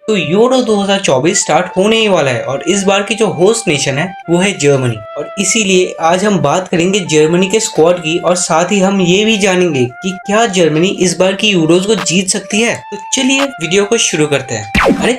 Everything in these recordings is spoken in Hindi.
तो यूरो 2024 स्टार्ट होने ही वाला है और इस बार की जो होस्ट नेशन है वो है जर्मनी। और इसीलिए आज हम बात करेंगे जर्मनी के स्क्वाड की और साथ ही हम ये भी जानेंगे कि क्या जर्मनी इस बार की यूरोज को जीत सकती है। तो चलिए वीडियो को शुरू करते हैं। अरे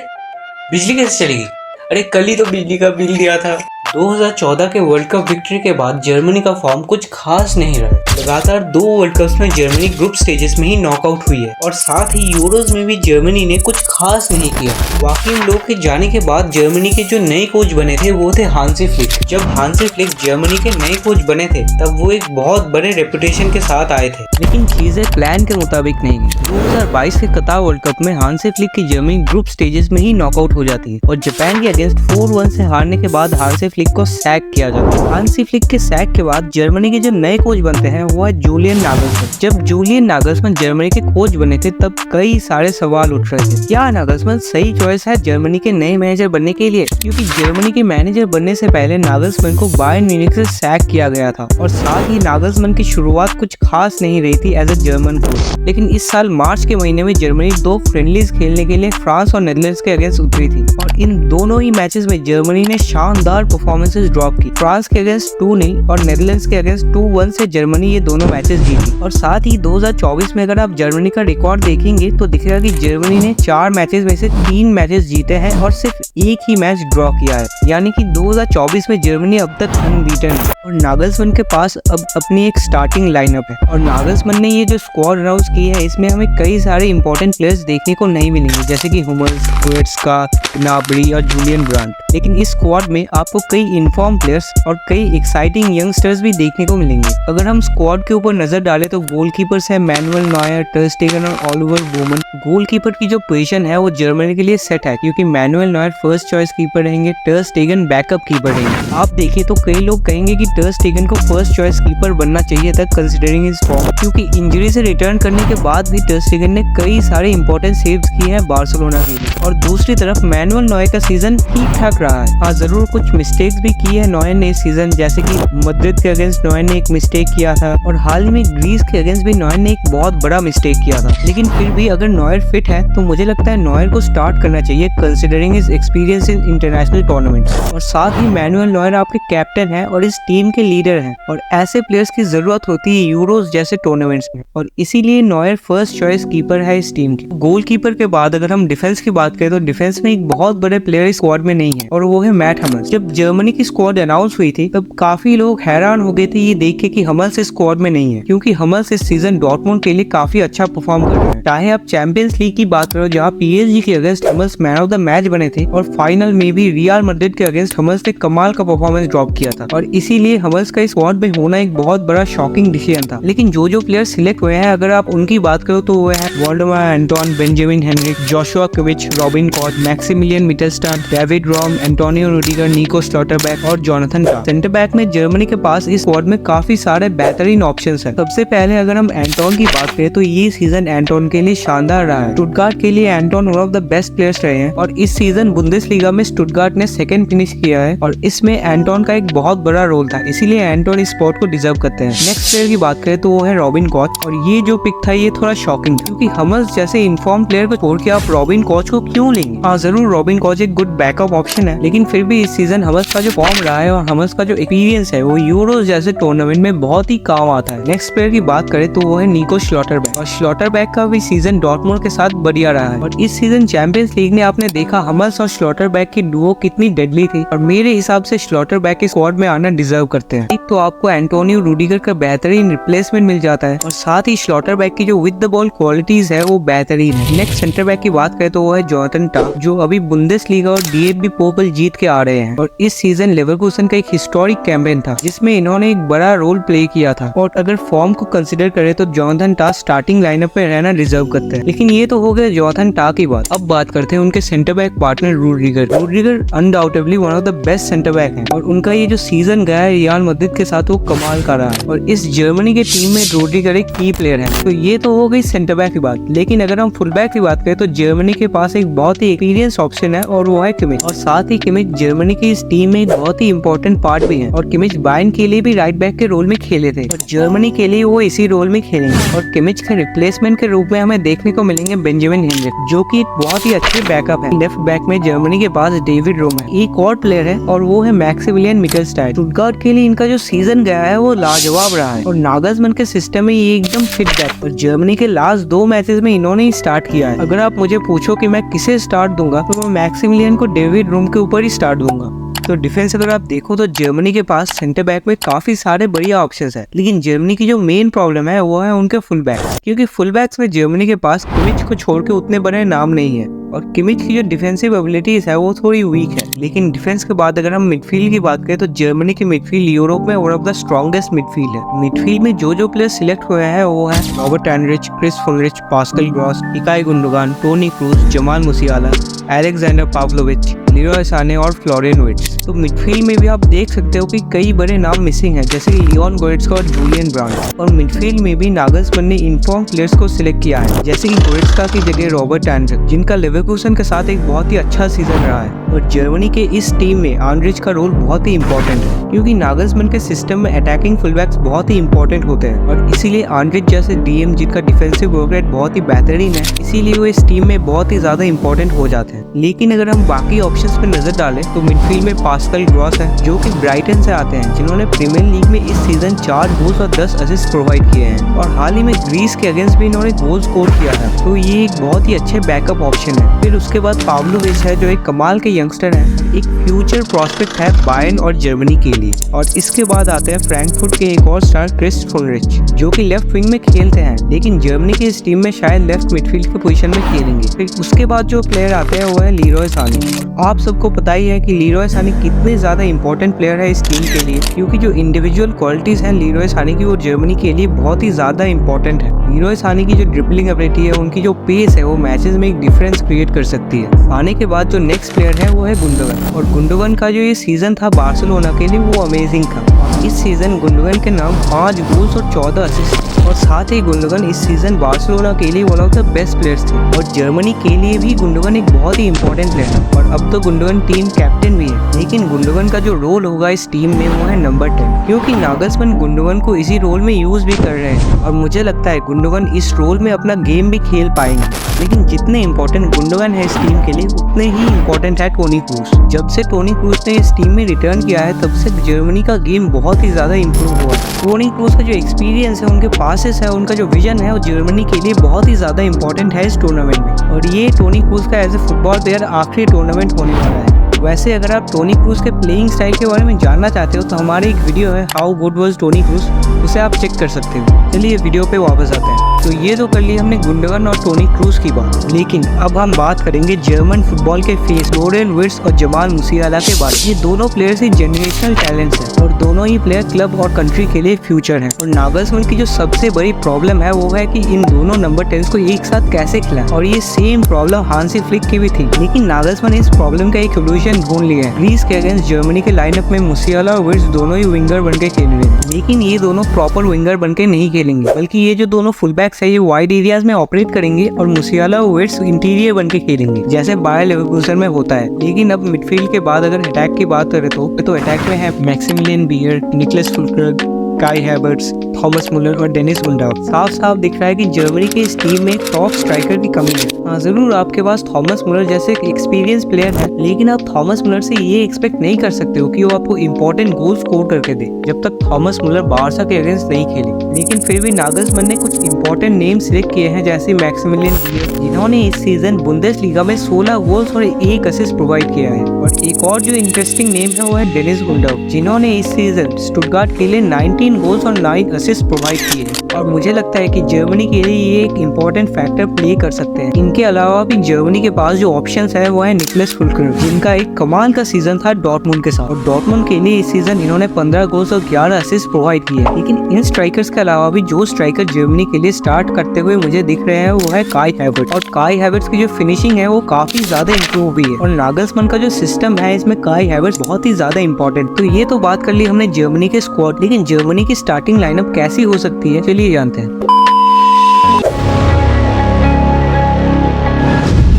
बिजली कैसे चलेगी? अरे कल ही तो बिजली का बिल दिया था। 2014 के वर्ल्ड कप विक्ट्री के बाद जर्मनी का फॉर्म कुछ खास नहीं रहा। लगातार 2 वर्ल्ड कप्स में जर्मनी ग्रुप स्टेजेस में ही नॉकआउट हुई है और साथ ही यूरोज में भी जर्मनी ने कुछ खास नहीं किया। बाकी लोग के जाने के बाद जर्मनी के जो नए कोच बने थे वो थे हांसी फ्लिक। जब हांसी फ्लिक जर्मनी के नए कोच बने थे तब वो एक बहुत बड़े रेपुटेशन के साथ आए थे, लेकिन चीजें प्लान के मुताबिक नहीं गई। 2022 के कतार वर्ल्ड कप में हांसी फ्लिक की जर्मनी ग्रुप स्टेजेस में ही नॉकआउट हो जाती है और जापान के अगेंस्ट 4-1 से हारने के बाद हांसी फ्लिक को सैक किया जाता है। हांसी फ्लिक के सैक के बाद जर्मनी के जो नए कोच बनते हैं वो है जूलियन नागलसमैन। जब जूलियन नागलसमैन जर्मनी के कोच बने थे तब कई सारे सवाल उठ रहे थे, क्या नागलसमैन सही चॉइस है जर्मनी के नए मैनेजर बनने के लिए? क्योंकि जर्मनी के मैनेजर बनने से पहले नागलसमैन को बायर्न म्यूनिख से सैक किया गया था और साथ ही नागलसमैन की शुरुआत कुछ खास नहीं रही थी एज ए जर्मन कोच। लेकिन इस साल मार्च के महीने में जर्मनी 2 फ्रेंडलीज खेलने के लिए फ्रांस और नेदरलैंड्स के अगेंस्ट उतरी थी और इन दोनों ही मैचेस में जर्मनी ने शानदार परफॉर्मेंसेस ड्रॉप की। फ्रांस के अगेंस्ट 2-0 और नेदरलैंड्स के अगेंस्ट 2-1 से जर्मनी ये दोनों मैचेस जीती। और साथ ही 2024 में अगर आप जर्मनी का रिकॉर्ड देखेंगे तो दिखेगा कि जर्मनी ने 4 मैचेस में से 3 मैचेस जीते हैं और सिर्फ एक ही मैच ड्रॉ किया है, यानी कि 2024 में जर्मनी अब तक अनबीटन है। और नागलसमैन के पास अब अपनी एक स्टार्टिंग लाइनअप है और नागलसमैन ने ये जो स्क्वाड अनाउंस की है इसमें हमें कई सारे इंपॉर्टेंट प्लेयर्स देखने को नहीं मिलेंगे, जैसे कि हुमल्स, गोरेट्स्का, gnabry और जूलियन ब्रांड। लेकिन इस स्क्वाड में आपको कई इन्फॉर्म प्लेयर्स और कई एक्साइटिंग यंगस्टर्स भी देखने को मिलेंगे। अगर हम स्क्वाड के ऊपर नजर डालें तो गोलकीपर्स है मैनुअल नॉयर, टर स्टेगन और ओलिवर बोमन। गोलकीपर की जो पोजीशन है वो जर्मनी के लिए सेट है क्योंकि Manuel Neuer first choice keeper रहेंगे, टर स्टेगन बैकअप कीपर रहेंगे। आप देखिए तो कई लोग कहेंगे कि टर स्टेगन को फर्स्ट चॉइस कीपर बनना चाहिए था कंसिडरिंग हिज फॉर्म, क्योंकि इंजरी से रिटर्न करने के बाद भी टर स्टेगन ने कई सारे इंपॉर्टेंट सेव्स किए हैं बार्सिलोना के लिए। और दूसरी तरफ मैनुअल नॉयर का सीजन ठीक ठाक रहा है। हाँ, जरूर कुछ मिस्टेक्स भी की है नॉयर ने इस सीजन, जैसे कि मद्रिद के अगेंस्ट नॉयर ने एक मिस्टेक किया था और हाल में ग्रीस के अगेंस्ट भी नॉयर ने एक बहुत बड़ा मिस्टेक किया था। लेकिन फिर भी अगर नॉयर फिट है तो मुझे लगता है नॉयर को स्टार्ट करना चाहिए considering his experience in international tournaments. और साथ ही मैनुअल नॉयर आपके कैप्टन है और इस टीम के लीडर हैं और ऐसे प्लेयर्स की जरूरत होती है यूरोज जैसे टूर्नामेंट्स में और इसीलिए नॉयर फर्स्ट चॉइस कीपर है इस टीम की। गोलकीपर के बाद अगर हम डिफेंस की बात करें तो डिफेंस में एक बहुत बड़े प्लेयर इस स्क्वाड में नहीं है और वो है मैट हमल्स। जब जर्मनी की स्क्वाड अनाउंस हुई थी तब काफी लोग हैरान हो गए थे ये देख के कि हमल्स इस स्क्वाड में नहीं है, क्योंकि हमल्स इस सीजन डॉर्टमुंड के लिए काफी अच्छा परफॉर्म कर रहे हैं। चाहे आप चैंपियंस लीग की बात करो जहाँ पीएसजी के against हमल्स man of the match बने थे और फाइनल में भी रियल मैड्रिड के अगेंस्ट हमल्स ने कमाल का परफॉर्मेंस ड्रॉप किया था और इसीलिए हमल्स का इस स्क्वाड में होना एक बहुत बड़ा शॉकिंग डिसीजन था। लेकिन जो प्लेयर सिलेक्ट हुए हैं अगर आप उनकी बात करो तो वो है Woldemar Anton, Benjamin Henrichs, Joshua Kimmich, Robin Koch, Maximilian Mittelstadt, David Raum, Antonio Rudiger, Nico Schlotterbeck और जोनाथन टाह। सेंटर बैक में जर्मनी के पास इस स्क्वाड में काफी सारे बेहतरीन ऑप्शंस हैं। सबसे पहले अगर हम एंटोन की बात करें तो ये सीजन एंटोन के लिए शानदार रहा है। स्टुटगार्ट के लिए Anton one of the best players रहे हैं और इस सीजन बुंदेसलीगा में स्टुटगार्ट ने सेकंड फिनिश किया है और इसमें एंटोन का एक बहुत बड़ा रोल था, इसीलिए एंटोन इस स्पॉट को डिजर्व करते हैं। नेक्स्ट प्लेयर की बात करें तो वो है रॉबिन कॉच और ये जो पिक था ये थोड़ा शॉकिंग था क्योंकि हमल्स जैसे इन्फॉर्म प्लेयर को छोड़ के आप रॉबिन कॉच को क्यों लेंगे? हाँ, जरूर रॉबिन कॉच एक गुड बैकअप ऑप्शन है, लेकिन फिर भी इस सीजन हमल्स का जो फॉर्म रहा है और हमल्स का जो एक्सपीरियंस है वो यूरोज जैसे टूर्नामेंट में बहुत ही काम आता है। नेक्स्ट प्लेयर की बात करें तो वो है निको स्लॉटरबैक और स्लॉटरबैक का भी सीजन डॉर्टमुंड के साथ बढ़िया रहा है और इस सीजन चैंपियंस लीग ने आपने देखा हमल्स और स्लॉटरबैक की डुओ कितनी डेडली थी और मेरे हिसाब से स्लॉटरबैक के स्क्वाड में आना डिजर्व करते हैं। एक तो आपको एंटोनियो रुडिगर का बेहतरीन रिप्लेसमेंट मिल जाता है और साथ ही स्लॉटरबैक की जो विद द बॉल क्वालिटीज है वो बेहतरीन है। नेक्स्ट सेंटर बैक की बात करें तो वो है जोनाथन टाह जो अभी बुंदेसलीगा और डीएफबी पोपल जीत के आ रहे हैं और इस सीजन लेवरकुसन का एक हिस्टोरिक कैंपेन था जिसमें इन्होंने एक बड़ा रोल प्ले किया था और अगर फॉर्म को कंसीडर करें तो जोनाथन टाह स्टार्टिंग लाइनअप में रहना डिजर्व करते हैं। लेकिन ये तो हो गया जोनाथन टाह की बात। अब बात करते हैं उनके centre back partner Rudiger. Rudiger undoubtedly one of the best centre back हैं और उनका ये जो सीजन गया है रियल मैड्रिड के साथ वो कमाल का रहा है और इस जर्मनी के टीम में रुडिगर एक की प्लेयर है। तो ये तो हो गई सेंटर बैक की बात। लेकिन अगर हम फुल बैक की बात करें तो जर्मनी के पास एक बहुत ही एक्सपीरियंस ऑप्शन है और वो है किमिच और साथ ही किमिच जर्मनी की इस टीम में एक बहुत ही इम्पोर्टेंट पार्ट भी है और किमिच बायर्न के लिए भी राइट बैक के रोल में खेले थे और जर्मनी के लिए वो इसी रोल में खेलेंगे। और किमिच के रिप्लेसमेंट के रूप में हमें देखने को मिलेंगे बेंजामिन हेनरिच, जो कि एक बहुत ही अच्छे बैकअप है। लेफ्ट बैक में जर्मनी के पास डेविड रोम है। एक और प्लेयर है और वो है मैक्सिमिलियन मिकेलस्टाइड। स्टुटगार्ट के लिए इनका जो सीजन गया है वो लाजवाब रहा है और नागलसमैन के सिस्टम में ये एकदम फिट बैक। और जर्मनी के लास्ट 2 मैचेस में इन्होंने ही स्टार्ट किया है। अगर आप मुझे पूछो कि मैं किसे स्टार्ट दूंगा तो मैं मैक्सिमिलियन को डेविड रोम के ऊपर ही स्टार्ट दूंगा। तो डिफेंस अगर आप देखो तो जर्मनी के पास सेंटर बैक में काफी सारे बढ़िया ऑप्शंस है, लेकिन जर्मनी की जो मेन प्रॉब्लम है वो है उनके फुल बैक, क्योंकि फुल बैक्स में जर्मनी के पास किमिच को छोड़ के उतने बड़े नाम नहीं है और किमिच की जो डिफेंसिव एबिलिटीज है वो थोड़ी वीक है। लेकिन डिफेंस के बाद अगर हम मिडफील्ड की बात करें तो जर्मनी की मिडफील्ड यूरोप में one of the strongest midfield है। मिडफील्ड में जो प्लेयर सिलेक्ट हुए हैं वो है Robert Andrich, Chris Fuhrich, Pascal Gross, Ilkay Gundogan, Toni Kroos, Jamal Musiala, Aleksandar Pavlovic, Leroy Sane और फ्लोरियन विर्ट्ज। तो मिडफील्ड में भी आप देख सकते हो कि कई बड़े नाम मिसिंग हैं, जैसे कि लियोन गोरेट्स्का और जूलियन ब्रांड। और मिडफील्ड में भी नागलसमैन ने इन्फॉर्म प्लेयर्स को सिलेक्ट किया है, जैसे कि गोरेट्स्का की जगह रॉबर्ट एनरिच, जिनका लेवरकुसन के साथ एक बहुत ही अच्छा सीजन रहा है। और जर्मनी के इस टीम में एनरिच का रोल बहुत ही इंपॉर्टेंट है, क्योंकि नागलसमैन के सिस्टम में अटैकिंग फुलबैक्स बहुत ही इंपॉर्टेंट होते हैं और इसीलिए एनरिच जैसे डीएम जिनका डिफेंसिव वर्क रेट बहुत ही बेहतरीन है, इसीलिए वो इस टीम में बहुत ही ज्यादा इंपॉर्टेंट हो जाते हैं। लेकिन अगर हम बाकी ऑप्शंस पे नजर डालें तो मिडफील्ड में पास्कल ग्रॉस है, जो कि ब्राइटन से आते हैं, जिन्होंने प्रीमियर लीग में इस सीजन 4 गोल्स और 10 असिस्ट प्रोवाइड किए हैं और हाल ही में ग्रीस के अगेंस्ट भी इन्होंने गोल स्कोर किया है। तो ये एक बहुत ही अच्छे बैकअप ऑप्शन है। फिर उसके बाद पाव्लोविच है, जो एक कमाल के यंगस्टर है, एक फ्यूचर प्रोस्पेक्ट है बायर्न और जर्मनी के लिए। और इसके बाद आते हैं फ्रैंकफर्ट के एक और स्टार क्रिस फुलरिच, जो कि लेफ्ट विंग में खेलते हैं, लेकिन जर्मनी की इस टीम में शायद लेफ्ट मिडफील्ड की पोजीशन में खेलेंगे। फिर उसके बाद जो प्लेयर आते हैं वो है लीरोय साने। आप सबको पता ही है कि लीरोय साने कितने ज्यादा इंपॉर्टेंट प्लेयर है इस टीम के लिए, क्योंकि जो इंडिविजुअल क्वालिटीज है लीरोय साने की वो जर्मनी के लिए बहुत ही ज्यादा इंपॉर्टेंट है। लीरोय साने की जो ड्रिबलिंग एबिलिटी है, उनकी जो पेस है, वो मैचेस में एक डिफरेंस क्रिएट कर सकती है। साने के बाद जो नेक्स्ट प्लेयर है वो है गुंडोगन, और गुंडोगन का जो ये सीजन था बार्सिलोना के लिए वो अमेजिंग था। इस सीजन गुंडोगन के नाम 5 गोल्स और 14 असिस्ट, और साथ ही गुंडोगन इस सीजन बार्सिलोना के लिए one of the best players थे और जर्मनी के लिए भी गुंडोगन एक बहुत ही इंपॉर्टेंट प्लेयर है। और अब तो गुंडोगन टीम कैप्टन भी है, लेकिन गुंडोगन का जो रोल होगा इस टीम में वो है नंबर 10, क्योंकि नागलसमैन गुंडोगन को इसी रोल में यूज भी कर रहे हैं और मुझे लगता है गुंडोगन इस रोल में अपना गेम भी खेल पाएंगे। लेकिन जितने इंपॉर्टेंट गुंडोगन है इस टीम के लिए, उतने ही इंपॉर्टेंट है टोनी क्रूज। जब से टोनी क्रूज ने इस टीम में रिटर्न किया है, तब से जर्मनी का गेम बहुत ही ज्यादा इंप्रूव हुआ है। टोनी क्रूज का जो एक्सपीरियंस है, उनके पासेस है, उनका जो विजन है, वो जर्मनी के लिए बहुत ही ज्यादा इंपॉर्टेंट है इस टूर्नामेंट में। और ये टोनी क्रूज का एज ए फुटबॉल प्लेयर आखिरी टूर्नामेंट होने वाला है। वैसे अगर आप टोनी क्रूज के प्लेइंग स्टाइल के बारे में जानना चाहते हो तो हमारी एक वीडियो है how good was Toni Kroos, उसे आप चेक कर सकते हो। चलिए वीडियो पे वापस आते हैं। तो ये तो कर ली हमने गुंडोगन और टोनी क्रूज की बात, लेकिन अब हम बात करेंगे जर्मन फुटबॉल के फेस फ्लोरियन विर्ट्ज और जमाल मुसियाला के बारे में। ये दोनों प्लेयर्स ही जेनरेशनल टैलेंट्स हैं और दोनों ही प्लेयर क्लब और कंट्री के लिए फ्यूचर है। और नागलसमैन की जो सबसे बड़ी प्रॉब्लम है वो है कि इन दोनों नंबर 10 को एक साथ कैसे खिलाएं, और ये सेम प्रॉब्लम हांसी फ्लिक की भी थी, लेकिन नागलसमैन इस प्रॉब्लम का एक सोल्यूशन ढूंढ लिया है। ग्रीस के अगेंस्ट जर्मनी के लाइनअप में मुसियाला और विर्ट्ज दोनों ही विंगर बनके खेलेंगे, लेकिन ये दोनों प्रॉपर विंगर बनके नहीं खेलेंगे, बल्कि ये जो दोनों फुल बैक्स है ये वाइड एरियाज में ऑपरेट करेंगे और मुसियाला और विर्ट्ज इंटीरियर बनके खेलेंगे, जैसे बायर लेवरकुसन में होता है। लेकिन अब मिडफील्ड के बाद अगर अटैक की बात करें तो अटैक में है मैक्सिमिलियन बियर, निकलस फुलक्रग, काई हैवर्ट्ज, थॉमस मुलर और डेनिस गुंडाव। साफ साफ दिख रहा है कि जर्मनी की इस टीम में टॉप स्ट्राइकर की कमी है। हाँ जरूर, आपके पास थॉमस मुलर जैसे एक्सपीरियंस प्लेयर है, लेकिन आप थॉमस मुलर से ये एक्सपेक्ट नहीं कर सकते हो कि वो आपको इंपॉर्टेंट गोल स्कोर करके दे, जब तक थॉमस मुलर बारसा के अगेंस्ट नहीं खेले। लेकिन फिर भी नागलसमैन ने कुछ इंपॉर्टेंट नेम सिलेक्ट किए हैं, जैसे मैक्सिमिलियन बियर, जिन्होंने इस सीजन बुंदेसलीगा में 16 गोल्स और 1 असिस्ट प्रोवाइड किया है। और एक और जो इंटरेस्टिंग नेम है वो है डेनिस गुंडाव, जिन्होंने इस सीजन स्टुटगार्ट के लिए 19 गोल्स और 9 असिस्ट प्रोवाइड किए हैं। और मुझे लगता है कि जर्मनी के लिए ये एक इंपॉर्टेंट फैक्टर प्ले कर सकते हैं। इनके अलावा भी जर्मनी के पास जो ऑप्शंस है वो है निकलस फुलक्रग, जिनका एक कमाल का सीजन था डॉर्टमुंड के साथ, और डॉर्टमुंड के लिए इस सीजन इन्होंने 15 गोल्स और 11 असिस्ट प्रोवाइड किए। लेकिन इन स्ट्राइकर्स के अलावा भी जो स्ट्राइकर जर्मनी के लिए स्टार्ट करते हुए मुझे दिख रहे हैं वो है काई हैवर्ट्ज, और काई हैवर्ट्ज की जो फिनिशिंग है वो काफी ज्यादा इंप्रूव हुई है। और नागलसमैन का जो सिस्टम है इसमें काई हैवर्ट्ज बहुत ही ज्यादा इंपॉर्टेंट। तो ये तो बात कर ली हमने जर्मनी के स्क्वाड, लेकिन जर्मनी की स्टार्टिंग लाइनअप कैसी हो सकती है, चलिए जानते हैं।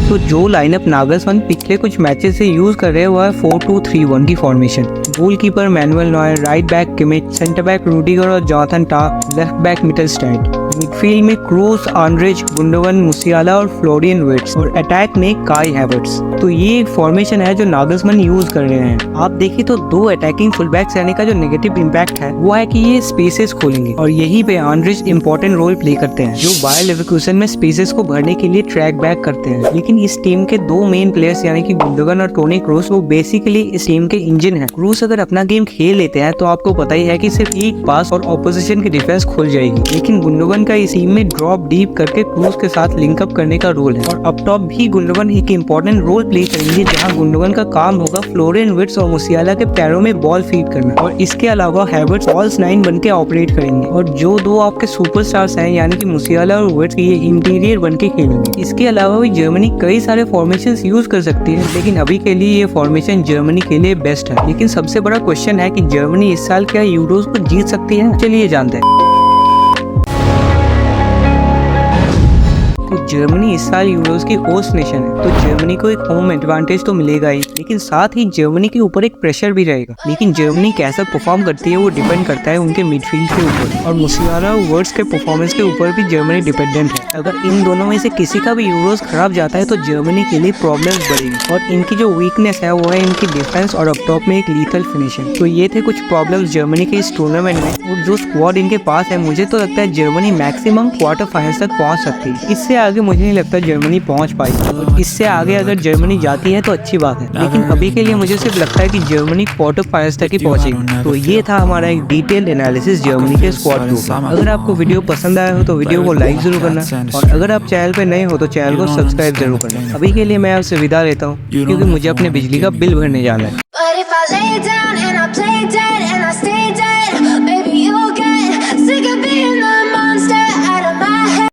तो तो जो लाइनअप नागलस्मैन पिछले कुछ मैचेस से यूज कर रहे हैं वो है 4-2-3-1 की formation. Goalkeeper Manuel Neuer, right back Kimmich, centre back Rudiger और जॉनथन टाह, लेफ्ट बैक मिटलस्टाइट, मिडफील्ड में क्रूस, आंड्रिच, गुंडोगन, मुसियाला और फ्लोरियन विर्ट्ज और अटैक में काई हैवर्ट्स। तो ये एक फॉर्मेशन है जो नागलस्मैन यूज कर रहे हैं। आप देखिए तो दो अटैकिंग फुलबैक्स रहने का जो नेगेटिव इम्पैक्ट है वो है कि ये स्पेसेस खोलेंगे और यहीं पे आंड्रिच इंपॉर्टेंट रोल प्ले करते हैं, जो बायर लेवरकुसन में स्पेसेस को भरने के लिए ट्रैक बैक करते हैं। लेकिन इस टीम के दो मेन प्लेयर्स यानी कि गुंडोगन और टोनी क्रूस वो बेसिकली इस टीम के इंजन है। क्रूस अगर अपना गेम खेल लेते हैं तो आपको पता ही है कि सिर्फ एक पास और ऑपोजिशन की डिफेंस खुल जाएगी। लेकिन गुंडोगन का इस टीम में ड्रॉप डीप करके क्रूस के साथ लिंकअप करने का रोल है और अप टॉप भी गुंडोगन एक इंपॉर्टेंट रोल प्ले करेंगे, जहां गुंडोगन का काम होगा फ्लोरियन विर्ट्ज और मुसियाला के पैरों में बॉल फीड करना और इसके अलावा हैवर्ट्ज फॉल्स 9 बन के ऑपरेट करेंगे और जो दो आपके सुपरस्टार्स हैं यानी कि मुसियाला और विर्ट्ज ये इंटीरियर बन के खेलेंगे। इसके अलावा भी जर्मनी कई सारे फॉर्मेशंस यूज कर सकती है, लेकिन अभी के लिए ये फॉर्मेशन जर्मनी के लिए बेस्ट है। लेकिन सबसे बड़ा क्वेश्चन है कि जर्मनी इस साल क्या यूरोज को जीत सकती है? चलिए जानते हैं। जर्मनी इस साल यूरोज की होस्ट नेशन है, तो जर्मनी को एक होम एडवांटेज तो मिलेगा ही, लेकिन साथ ही जर्मनी के ऊपर एक प्रेशर भी रहेगा। लेकिन जर्मनी कैसा परफॉर्म करती है वो डिपेंड करता है उनके मिडफील्ड के ऊपर और मुसियाला और वर्ड्स के परफॉर्मेंस के ऊपर भी जर्मनी डिपेंडेंट है। अगर इन दोनों में से किसी का भी यूरोज खराब जाता है तो जर्मनी के लिए प्रॉब्लम्स बढ़ेगी और इनकी जो वीकनेस है वो है इनकी डिफेंस और अप टॉप में एक लीथल फिनिशिंग। तो ये थे कुछ प्रॉब्लम्स जर्मनी के इस टूर्नामेंट में और जो स्क्वाड इनके पास है मुझे तो लगता है जर्मनी मैक्सिमम क्वार्टर फाइनल्स तक पहुंच सकती है। इससे आगे मुझे नहीं लगता जर्मनी पहुंच पाएगी। इससे आगे अगर जर्मनी जाती है तो अच्छी बात है, लेकिन अभी के लिए मुझे सिर्फ लगता है कि जर्मनी क्वार्टर फाइनल्स तक ही पहुंचेगी। तो ये था हमारा एक डिटेल्ड एनालिसिस जर्मनी के स्क्वाड को। अगर आपको वीडियो पसंद आया हो तो वीडियो को लाइक जरूर करना और अगर आप चैनल पे नए हो तो चैनल को सब्सक्राइब जरूर करना। अभी के लिए मैं आपसे विदा लेता हूँ क्योंकि मुझे अपने बिजली का बिल भरने जाना है।